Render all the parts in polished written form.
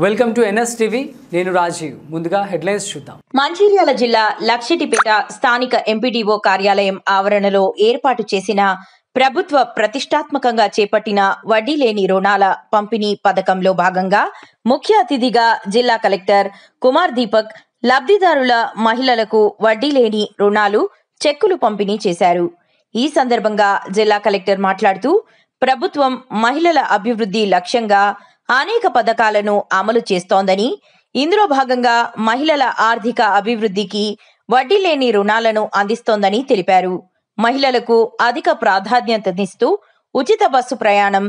Welcome to NSTV. నేను రాజీవ్. ముందుగా headlines చూద్దాం. మంచిర్యాల జిల్లా లక్షిటిపేట స్థానిక ఎంపీడీఓ కార్యాలయం ఆవరణలో ఏర్పాటు చేసిన ప్రభుత్వ ప్రతిష్టాత్మకంగా చేపట్టిన వడ్డీ లేని రుణాల పంపిణీ పథకంలో భాగంగా ముఖ్య అతిథిగా జిల్లా కలెక్టర్ కుమార్ దీపక్ లబ్ధిదారుల మహిళలకు వడ్డీ లేని రుణాలు చెక్కులు పంపిణీ చేశారు. ఈ సందర్భంగా జిల్లా కలెక్టర్ మాట్లాడుతూ ప్రభుత్వం మహిళల అభివృద్ధి లక్ష్యంగా అనేక పథకాలను అమలు చేస్తోందని, ఇందులో భాగంగా మహిళల ఆర్థిక అభివృద్ధికి వడ్డీ లేని రుణాలను అందిస్తోందని తెలిపారు. మహిళలకు అధిక ప్రాధాన్యతనిస్తూ ఉచిత బస్సు ప్రయాణం,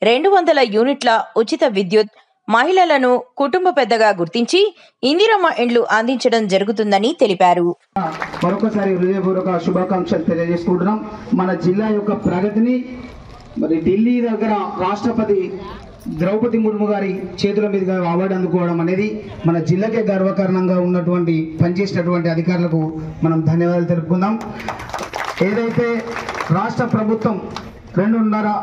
200 యూనిట్ల ఉచిత విద్యుత్, మహిళలను కుటుంబ పెద్దగా గుర్తించి ఇందిరమ్మ ఇండ్లు అందించడం జరుగుతుందని తెలిపారు. మరొకసారి హృదయపూర్వక శుభాకాంక్షలు తెలియజేసుకుంటున్నాం. మన జిల్లా యొక్క ప్రగతిని మరి ఢిల్లీ దగ్గర రాష్ట్రపతి ద్రౌపది ముర్ము గారి చేతుల మీదుగా అవార్డు అందుకోవడం అనేది మన జిల్లాకే గర్వకారణంగా ఉన్నటువంటి పనిచేసినటువంటి అధికారులకు మనం ధన్యవాదాలు తెలుపుకుందాం. ఏదైతే రాష్ట్ర ప్రభుత్వం 2.5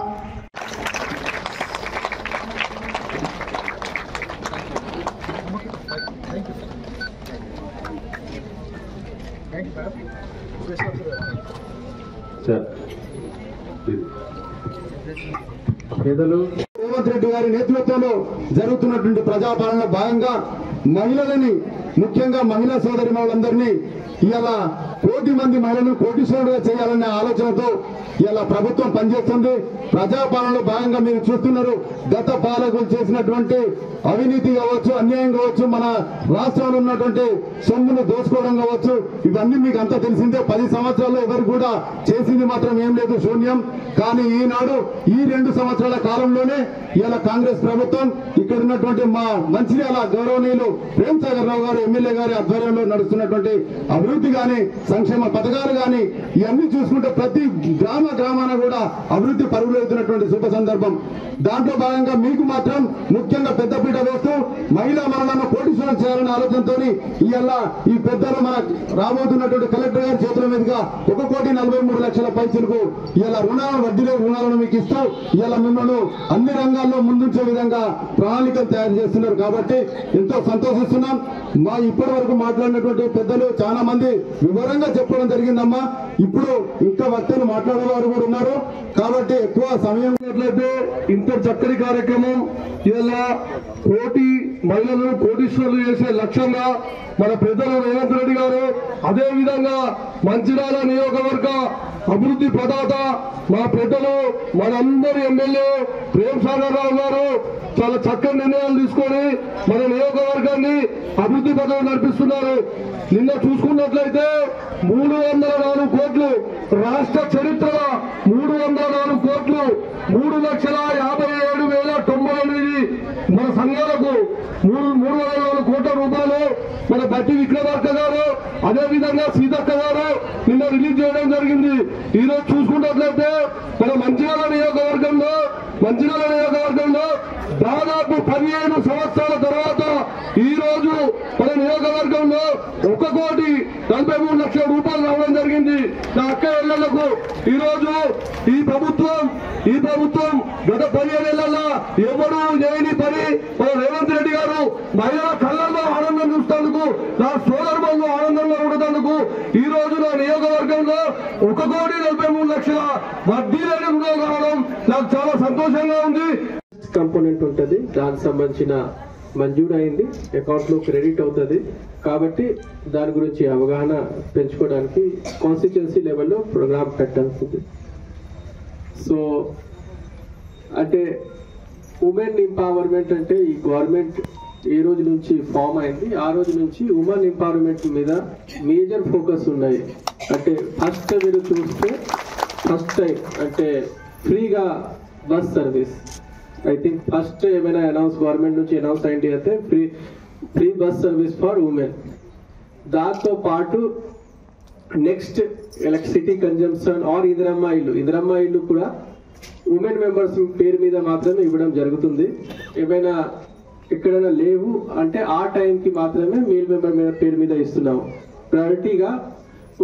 రేవంత్ రెడ్డి గారి నేతృత్వంలో జరుగుతున్నటువంటి ప్రజాపాలనలో భాగంగా మహిళలని, ముఖ్యంగా మహిళా సోదరిమణులందరినీ ఇవాళ 1 కోటి మంది మహిళలను కోటీశ్వరుడుగా చేయాలనే ఆలోచనతో ఇలా ప్రభుత్వం పనిచేస్తుంది. ప్రజాపాలనలో భాగంగా మీరు చూస్తున్నారు, గత పాలకులు చేసినటువంటి అవినీతి కావచ్చు, అన్యాయం కావచ్చు, మన రాష్ట్రంలో ఉన్నటువంటి సొమ్మును దోచుకోవడం కావచ్చు, ఇవన్నీ మీకు అంతా తెలిసిందే. 10 సంవత్సరాల్లో ఎవరు కూడా చేసింది మాత్రం ఏం లేదు, శూన్యం. కానీ ఈనాడు ఈ 2 సంవత్సరాల కాలంలోనే ఇలా కాంగ్రెస్ ప్రభుత్వం ఇక్కడ ఉన్నటువంటి మా మంచిర్యాల గౌరవనీయులు ప్రేమ్ సాగర్ రావు గారు ఎమ్మెల్యే గారి ఆధ్వర్యంలో నడుస్తున్నటువంటి అభివృద్ధి గాని, సంక్షేమ పథకాలు గాని ఇవన్నీ చూసుకుంటే ప్రతి గ్రామాన కూడా అభివృద్ధి పరుగులెడుతున్నటువంటి శుభ సందర్భం. దాంట్లో భాగంగా మీకు మాత్రం ముఖ్యంగా పెద్దపీట వేస్తూ మహిళా మరణాలను కోటీశ్వరం చేయాలనే ఆలోచనతో ఇవాళ ఈ పెద్దలు మన రాబోతున్నటువంటి కలెక్టర్ గారి చేతుల మీదుగా 1,43,00,000 పైసలకు ఇవాళ వడ్డీ రుణాలను మీకు ఇస్తూ ఇవాళ మిమ్మల్ని అన్ని రంగాల్లో ముందుంచే విధంగా ప్రణాళికలు తయారు చేస్తున్నారు. కాబట్టి ఎంతో సంతోషిస్తున్నాం. మా ఇప్పటి వరకు మాట్లాడినటువంటి పెద్దలు చాలా మంది వివరంగా చెప్పడం జరిగిందమ్మా. ఇప్పుడు ఇంకా వక్తలు మాట్లాడే వారు కూడా ఉన్నారు. కాబట్టి ఎక్కువ సమయం ఉన్నట్లయితే ఇంత చక్కటి కార్యక్రమం ఇలా కోటి మహిళలను కోటీశ్వరులు చేసే లక్ష్యంగా మన పెద్దలు రేవంత్ రెడ్డి గారు, అదే విధంగా మంచిర్యాల నియోజకవర్గ అభివృద్ధి ప్రదాత మా పెద్దలు మనందరి ఎమ్మెల్యే ప్రేమ్ సాగర్ రావు గారు చాలా చక్కని నిర్ణయాలు తీసుకొని మన నియోజకవర్గాన్ని అభివృద్ధి పథకం నడిపిస్తున్నారు. నిన్న చూసుకున్నట్లయితే 304 కోట్లు, రాష్ట్ర చరిత్రలో 304 కోట్లు, 3,57,098 మన సంఘాలకు 304 కోట్ల రూపాయలు మన బట్టి విక్రమార్క గారు, అదేవిధంగా సీతక్క గారు నిన్న రిలీజ్ చేయడం జరిగింది. ఈ రోజు చూసుకున్నట్లయితే మన మంచిర్యాల నియోజకవర్గంలో దాదాపు 15 సంవత్సరాల తర్వాత ఈ రోజు మన నియోజకవర్గంలో 1,43,00,000 రూపాయలు రావడం జరిగింది. నా అక్క ఏళ్లకు ఈ రోజు ఈ ప్రభుత్వం గత 15 ఏళ్లలో ఎవరు చేయని పని మన రేవంత్ రెడ్డి గారు మహిళల కళ్ళల్లో ఆనందం చూస్తేందుకు, నా సోదరులు ఆనందంగా ఉండేందుకు ఈ రోజు నా నియోజకవర్గంలో 1,43,00,000 వడ్డీ లేని రుణాలు కావడం నాకు చాలా సంతోషంగా ఉంది. కంపోనెంట్ ఉంటుంది, దానికి సంబంధించిన మంజూరు అయింది, అకౌంట్ లో క్రెడిట్ అవుతుంది. కాబట్టి దాని గురించి అవగాహన పెంచుకోవడానికి కాన్స్టిట్యుయెన్సీ లెవెల్లో ప్రోగ్రామ్ పెట్టాల్సింది. సో అంటే ఉమెన్ ఎంపవర్మెంట్ అంటే ఈ గవర్నమెంట్ ఏ రోజు నుంచి ఫామ్ అయింది ఆ రోజు నుంచి ఉమెన్ ఎంపవర్మెంట్ మీద మేజర్ ఫోకస్ ఉన్నాయి. అంటే ఫస్ట్ మీరు చూస్తే ఫస్ట్ టైం అంటే ఫ్రీగా bus service, I think first ఏమైనా గవర్నమెంట్ నుంచి అనౌన్స్ అయింది అయితే free bus service for women. దాంతో పాటు next electricity consumption or Indiramma ఇల్లు కూడా ఉమెన్ మెంబర్స్ పేరు మీద మాత్రమే ఇవ్వడం జరుగుతుంది. ఏమైనా ఎక్కడైనా లేవు అంటే ఆ టైంకి మాత్రమే మేల్ మెంబర్ పేరు మీద ఇస్తున్నాము. ప్రయారిటీగా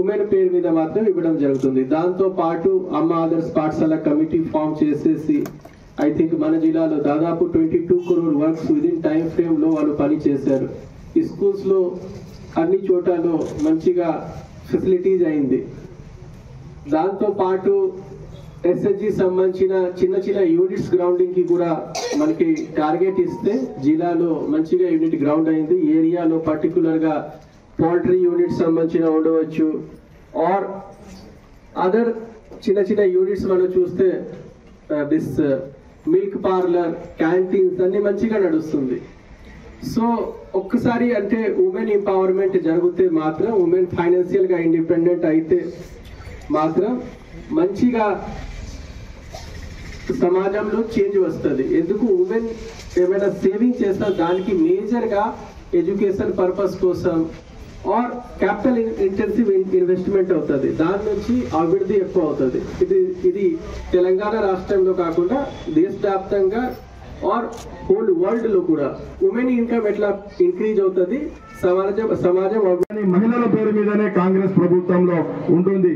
ఉమెన్ పేరు మీద మాత్రం ఇవ్వడం జరుగుతుంది. దాంతో పాటు అమ్మ ఆదర్శ్ పాఠశాల కమిటీ ఫామ్ చేసేసి ఐ థింక్ మన జిల్లాలో దాదాపు 22 crore వర్క్స్ విదిన్ టైం ఫ్రేమ్లో వాళ్ళు పని చేశారు. ఈ స్కూల్స్లో అన్ని చోట్లలో మంచిగా ఫెసిలిటీస్ అయింది. దాంతో పాటు ఎస్ఎస్జి సంబంధించిన చిన్న చిన్న యూనిట్స్ గ్రౌండింగ్కి కూడా మనకి టార్గెట్ ఇస్తే జిల్లాలో మంచిగా యూనిట్ గ్రౌండ్ అయింది. ఏరియాలో పర్టికులర్గా పౌల్ట్రీ యూనిట్స్ సంబంధించిన ఉండవచ్చు ఆర్ అదర్ చిన్న చిన్న యూనిట్స్ మనం చూస్తే దిస్ మిల్క్ పార్లర్, క్యాంటీన్స్ అన్ని మంచిగా నడుస్తుంది. సో ఒక్కసారి అంటే ఉమెన్ ఎంపవర్మెంట్ జరిగితే మాత్రం, ఉమెన్ ఫైనాన్షియల్గా ఇండిపెండెంట్ అయితే మాత్రం మంచిగా సమాజంలో చేంజ్ వస్తుంది. ఎందుకు ఉమెన్ ఏమైనా సేవింగ్ చేస్తా దానికి మేజర్గా ఎడ్యుకేషన్ పర్పస్ కోసం ఆర్ క్యాపిటల్ ఇంటెన్సివ్ ఇన్వెస్ట్మెంట్ అవుతుంది. దాని నుంచి అభివృద్ధి ఎక్కువ అవుతుంది. ఇది తెలంగాణ రాష్ట్రంలో కాకుండా దేశవ్యాప్తంగా ఆర్ హోల్ వరల్డ్ లో కూడా ఉమెన్ ఇన్కమ్ ఎట్లా ఇంక్రీజ్ అవుతుంది, సమాజం మహిళల పేరు మీదనే కాంగ్రెస్ ప్రభుత్వంలో ఉంటుంది.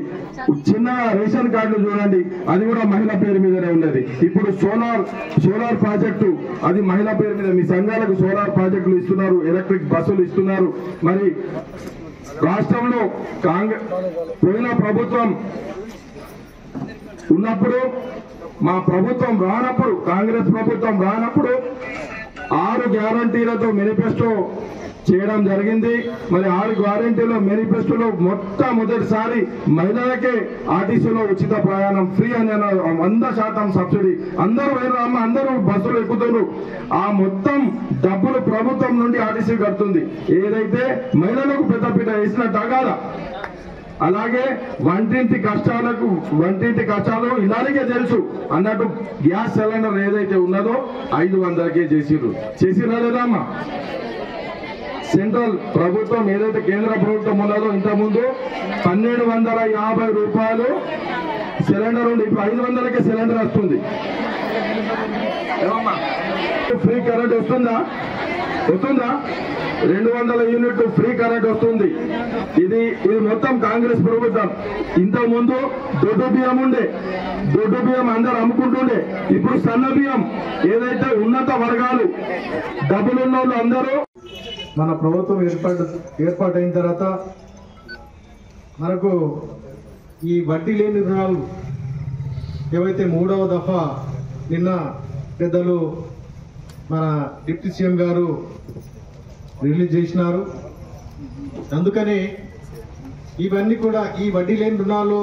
చిన్న రేషన్ కార్డులు చూడండి, అది కూడా మహిళ పేరు మీదనే ఉన్నది. ఇప్పుడు సోలార్ ప్రాజెక్టు అది మహిళ పేరు మీద. మీ సంఘాలకు సోలార్ ప్రాజెక్టులు ఇస్తున్నారు, ఎలక్ట్రిక్ బస్సులు ఇస్తున్నారు. మరి రాష్ట్రంలో పోయిన ప్రభుత్వం ఉన్నప్పుడు, మా ప్రభుత్వం రానప్పుడు, కాంగ్రెస్ ప్రభుత్వం రానప్పుడు 6 గ్యారంటీలతో మేనిఫెస్టో చేయడం జరిగింది. మరి 6 గ్యారంటీలో మేనిఫెస్టోలో మొట్టమొదటిసారి మహిళలకే ఆర్టీసీలో ఉచిత ప్రయాణం ఫ్రీ అని 100% సబ్సిడీ. అందరూ వేరు అందరూ బస్సులు ఎక్కుతున్నారు. ఆ మొత్తం డబ్బులు ప్రభుత్వం నుండి ఆర్టీసీ కడుతుంది. ఏదైతే మహిళలకు పెద్దపీట వేసినట్టు కాదా. అలాగే వంటింటి కష్టాలు ఇలాగే తెలుసు అన్నట్టు గ్యాస్ సిలిండర్ ఏదైతే ఉన్నదో 500కే చేసిరా లేదా అమ్మా. సెంట్రల్ ప్రభుత్వం ఏదైతే కేంద్ర ప్రభుత్వం ఉన్నదో ఇంతకుముందు 1250 రూపాయలు సిలిండర్ ఉంది. ఇప్పుడు 500కే సిలిండర్ వస్తుంది. ఫ్రీ కరెంట్ వస్తుందా? 200 యూనిట్లు ఫ్రీ కరెంట్ వస్తుంది. ఇది మొత్తం కాంగ్రెస్ ప్రభుత్వం. ఇంతకు ముందు దొడ్డు బియ్యం ఉండే, దొడ్డు బియ్యం అందరు అమ్ముకుంటుండే. ఇప్పుడు సన్న బియ్యం ఏదైతే ఉన్నత వర్గాలు డబ్బులున్న వాళ్ళు అందరూ మన ప్రభుత్వం ఏర్పాటైన తర్వాత మనకు ఈ వడ్డీ లేని రుణాలు ఏవైతే 3వ దఫా నిన్న పెద్దలు మన డిప్యూటీ సీఎం గారు రిలీజ్ చేసినారు. అందుకని ఇవన్నీ కూడా ఈ వడ్డీ లేని రుణాలు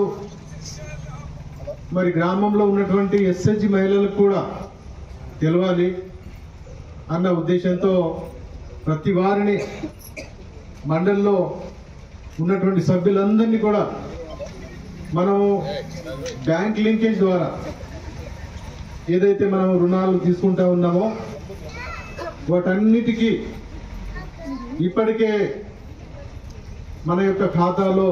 మరి గ్రామంలో ఉన్నటువంటి ఎస్ఎస్జి మహిళలకు కూడా తెలవాలి అన్న ఉద్దేశంతో ప్రతి వారిని మండలిలో ఉన్నటువంటి సభ్యులందరినీ కూడా మనము బ్యాంక్ లింకేజ్ ద్వారా ఏదైతే మనం రుణాలు తీసుకుంటా ఉన్నామో వాటన్నిటికీ ఇప్పటికే మన యొక్క ఖాతాలో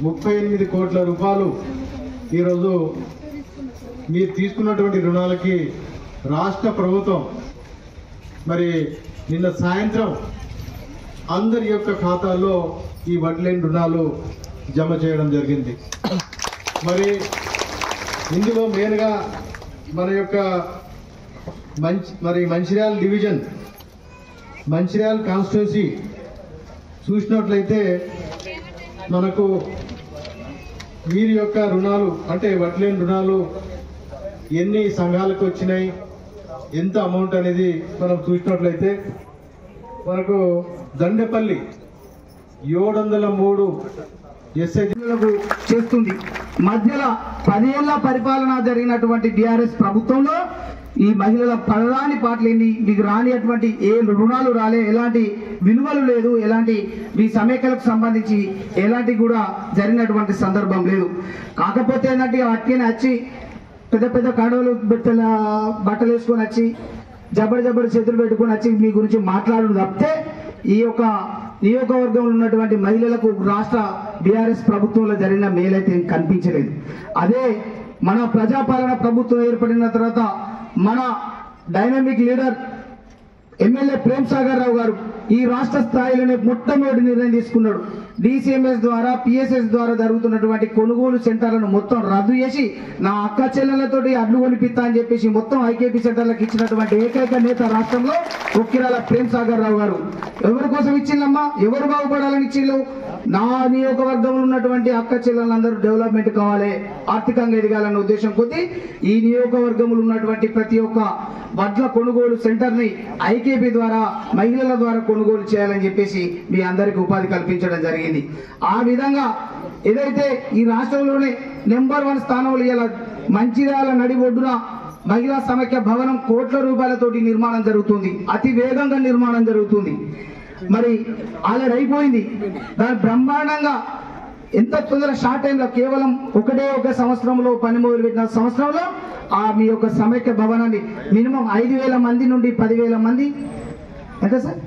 38 కోట్ల రూపాయలు ఈరోజు మీరు తీసుకున్నటువంటి రుణాలకి రాష్ట్ర ప్రభుత్వం మరి నిన్న సాయంత్రం అందరి యొక్క ఖాతాల్లో ఈ వడ్లేని రుణాలు జమ చేయడం జరిగింది. ఇందులో మెయిన్గా మన యొక్క మంచిర్యాల డివిజన్, మంచిర్యాల కాన్స్టిట్యున్సీ చూసినట్లయితే మనకు వీరి యొక్క రుణాలు అంటే వడ్లేని రుణాలు ఎన్ని సంఘాలకు వచ్చినాయి, ఎంత అమౌంట్ అనేది మనం చూసినట్లయితే మనకు దండేపల్లి 703 ఎస్ఐలకు చేస్తుంది. మధ్యలో 10 ఏళ్ల పరిపాలన జరిగినటువంటి బీఆర్ఎస్ ప్రభుత్వంలో ఈ మహిళల పడరాని పాటలేంది, మీకు రానిటువంటి ఏ రుణాలు రాలే, ఎలాంటి విలువలు లేదు, ఎలాంటి మీ సమైక్యలకు సంబంధించి ఎలాంటి కూడా జరిగినటువంటి సందర్భం లేదు. కాకపోతే ఏంటంటే అట్టినే వచ్చి పెద్ద పెద్ద కడవలు బట్టలు వేసుకొని వచ్చి జబడి చేతులు పెట్టుకొని వచ్చి మీ గురించి మాట్లాడడం తప్పితే ఈ యొక్క నియోజకవర్గంలో ఉన్నటువంటి మహిళలకు రాష్ట్ర బీఆర్ఎస్ ప్రభుత్వంలో జరిగిన మేలైతే కనిపించలేదు. అదే మన ప్రజాపాలన ప్రభుత్వం ఏర్పడిన తర్వాత మన dynamic leader MLA Prem Sagar Rao గారు ఈ రాష్ట్ర స్థాయిలోనే మొట్టమొదటి నిర్ణయం తీసుకున్నాడు. DCMS ద్వారా PSS ద్వారా జరుగుతున్నటువంటి కొనుగోలు సెంటర్లను మొత్తం రద్దు చేసి నా అక్క చెల్లెలతోటి అడ్లు కొనిపిస్తా అని చెప్పేసి మొత్తం IKP సెంటర్లకు ఇచ్చినటువంటి ఏకైక నేత రాష్ట్రంలో కొక్కిరాల ప్రేమ్ సాగర్ రావు గారు. ఎవరి కోసం ఇచ్చిందమ్మా? ఎవరు బాగుపడాలని ఇచ్చిళ్ళు? నా నియోజకవర్గంలో ఉన్నటువంటి అక్క చెల్లెలందరూ డెవలప్మెంట్ కావాలి, ఆర్థికంగా ఎదగాలన్న ఉద్దేశం కొద్దీ ఈ నియోజకవర్గంలో ఉన్నటువంటి ప్రతి ఒక్క వడ్ల కొనుగోలు సెంటర్ ని IKP ద్వారా మహిళల ద్వారా కొనుగోలు చేయాలని చెప్పేసి మీ అందరికి ఉపాధి కల్పించడం జరిగింది. ఆ విధంగా ఏదైతే ఈ రాష్ట్రంలోనే నెంబర్ 1 స్థానంలో ఇలా మంచిర్యాల నడి ఒడ్డున మహిళా సమైక్య భవనం కోట్ల రూపాయలతోటి నిర్మాణం జరుగుతుంది, అతి వేగంగా నిర్మాణం జరుగుతుంది. మరి ఆల్రెడీ అయిపోయింది. దాని బ్రహ్మాండంగా ఎంత తొందర షార్ట్ టైంలో కేవలం ఒక సంవత్సరంలో పని మొదలుపెట్టిన సంవత్సరంలో మీ యొక్క సమైక్య భవనాన్ని మినిమం 5,000 మంది నుండి 10,000 మంది ఎంత సార్